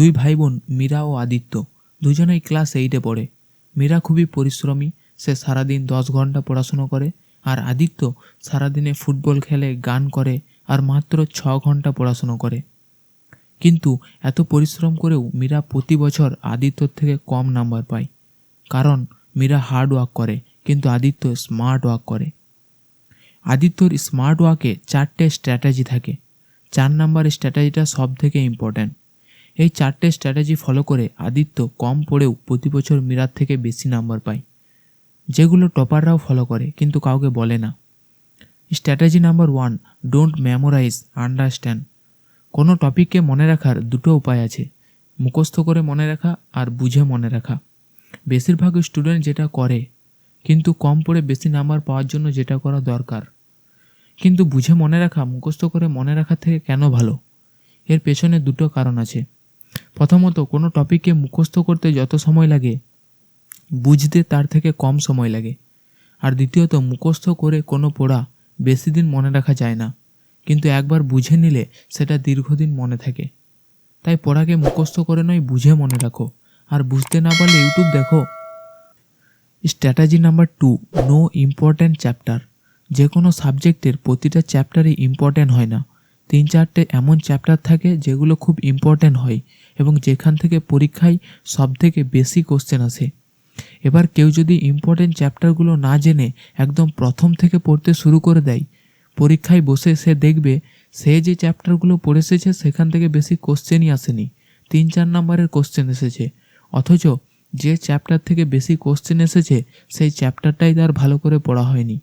দুই ভাই বোন মীরা ও আদিত্য দুজনেই ক্লাস 8-এ পড়ে। মীরা খুবই পরিশ্রমী, সে সারাদিন 10 ঘন্টা পড়াশুনো করে, আর আদিত্য সারাদিনে ফুটবল খেলে, গান করে আর মাত্র 6 ঘন্টা পড়াশুনো করে। কিন্তু এত পরিশ্রম করেও মীরা প্রতি বছর আদিত্যর থেকে কম নাম্বার পায়, কারণ মীরা হার্ড ওয়ার্ক করে কিন্তু আদিত্য স্মার্ট ওয়ার্ক করে। আদিত্যর স্মার্ট ওয়ার্কে 4টে স্ট্র্যাটেজি থাকে। 4 নাম্বারের স্ট্র্যাটেজিটা সব থেকে ইম্পর্ট্যান্ট। এই 4টে স্ট্র্যাটেজি ফলো করে আদিত্য কম পড়েও প্রতি বছর মীরার থেকে বেশি নাম্বার পায়, যেগুলো টপাররাও ফলো করে কিন্তু কাউকে বলে না। Strategy number 1, don't memorise, understand. কোনো টপিককে মনে রাখার দুটো উপায় আছে, মুখস্থ করে মনে রাখা আর বুঝে মনে রাখা। বেশিরভাগ স্টুডেন্ট যেটা করে, কিন্তু কম পড়ে বেশি নাম্বার পাওয়ার জন্য যেটা করা দরকার। কিন্তু বুঝে মনে রাখা মুখস্থ করে মনে রাখার থেকে কেন ভালো? এর পেছনে দুটো কারণ আছে। প্রথমত, কোনো টপিককে মুখস্থ করতে যত সময় লাগে, বুঝতে তার থেকে কম সময় লাগে। আর দ্বিতীয়ত, মুখস্থ করে কোনো পড়া বেশি দিন মনে রাখা যায় না, কিন্তু একবার বুঝে নিলে সেটা দীর্ঘদিন মনে থাকে। তাই পড়াকে মুখস্থ করে নয়, বুঝে মনে রাখো। আর বুঝতে না পারলে ইউটিউব দেখো। Strategy number 2, no important chapter. যে কোনো সাবজেক্টের প্রতিটা চ্যাপ্টারই ইম্পর্ট্যান্ট হয় না। 3-4টে এমন চ্যাপ্টার থাকে যেগুলো খুব ইম্পর্ট্যান্ট হয় এবং যেখান থেকে পরীক্ষায় সব থেকে বেশি কোশ্চেন আসে। এবার কেউ যদি ইম্পর্ট্যান্ট চ্যাপ্টারগুলো না জেনে একদম প্রথম থেকে পড়তে শুরু করে দেয়, পরীক্ষায় বসে সে দেখবে সে যে চ্যাপ্টারগুলো পড়ে এসেছে সেখান থেকে বেশি কোশ্চেনই আসেনি, 3-4 নাম্বারের কোশ্চেন এসেছে। অথচ যে চ্যাপ্টার থেকে বেশি কোশ্চেন এসেছে সেই চ্যাপ্টারটাই তার ভালো করে পড়া হয়নি।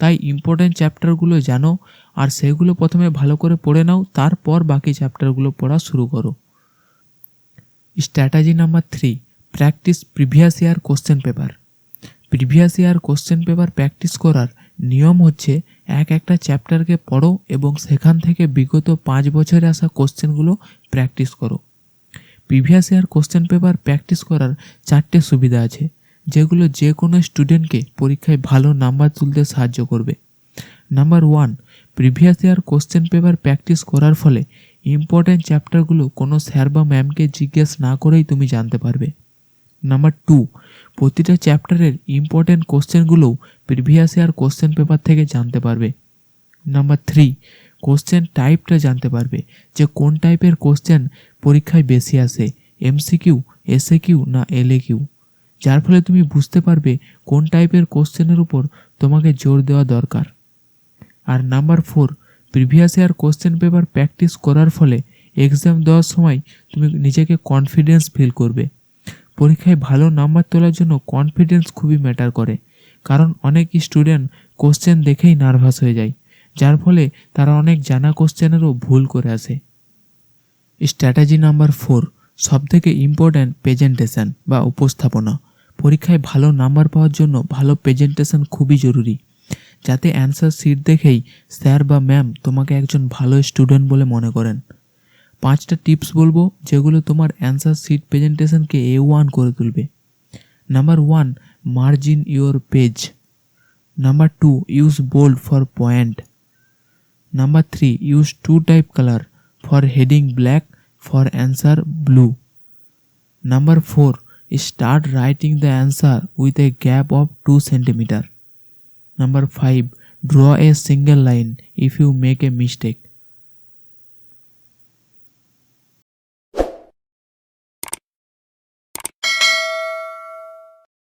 তাই ইম্পর্ট্যান্ট চ্যাপ্টারগুলো জানো আর সেগুলো প্রথমে ভালো করে পড়ে নাও, তারপর বাকি চ্যাপ্টারগুলো পড়া শুরু করো। Strategy number 3, practice previous year question paper. Previous year question paper practice করার নিয়ম হচ্ছে, একটা চ্যাপ্টারকে পড়ো এবং সেখান থেকে বিগত 5 বছরে আসা কোশ্চেনগুলো প্র্যাকটিস করো। Previous year question paper practice করার 4টে সুবিধা আছে, যেগুলো যে কোনো স্টুডেন্টকে পরীক্ষায় ভালো নাম্বার তুলতে সাহায্য করবে। Number 1, previous year question paper practice করার ফলে ইম্পর্ট্যান্ট চ্যাপ্টারগুলো কোনো স্যার বা ম্যামকে জিজ্ঞেস না করেই তুমি জানতে পারবে। নাম্বার 2, প্রতিটা চ্যাপ্টারের ইম্পর্ট্যান্ট কোশ্চেনগুলোও প্রিভিয়াস ইয়ার কোশ্চেন পেপার থেকে জানতে পারবে। নাম্বার 3, কোশ্চেন টাইপটা জানতে পারবে যে কোন টাইপের কোশ্চেন পরীক্ষায় বেশি আসে, এমসিকিউ, এসএকিউ না এলএকিউ, যার ফলে তুমি বুঝতে পারবে কোন টাইপের কোশ্চেনের উপর তোমাকে জোর দেওয়া দরকার। আর number 4, previous year question paper practice করার ফলে এক্সাম দেওয়ার সময় তুমি নিজেকে কনফিডেন্স ফিল করবে। পরীক্ষায় ভালো নাম্বার তোলার জন্য কনফিডেন্স খুবই ম্যাটার করে, কারণ অনেক স্টুডেন্ট কোশ্চেন দেখেই নার্ভাস হয়ে যায়, যার ফলে তারা অনেক জানা কোশ্চেনেরও ভুল করে আসে। স্ট্র্যাটেজি নাম্বার 4, সবথেকে ইম্পর্ট্যান্ট, প্রেজেন্টেশন বা উপস্থাপনা। পরীক্ষায় ভালো নাম্বার পাওয়ার জন্য ভালো প্রেজেন্টেশন খুবই জরুরি, যাতে অ্যান্সার শিট দেখেই স্যার বা ম্যাম তোমাকে একজন ভালো স্টুডেন্ট বলে মনে করেন। 5টা টিপস বলবো যেগুলো তোমার অ্যান্সার শিট প্রেজেন্টেশনকে A1 করে তুলবে। Number 1, margin your page. Number 2, use bold for point. Number 3, use 2 type colour, for heading black, for answer blue. Number 4, start writing the answer with a gap of 2 cm. Number 5, draw a single line if you make a mistake.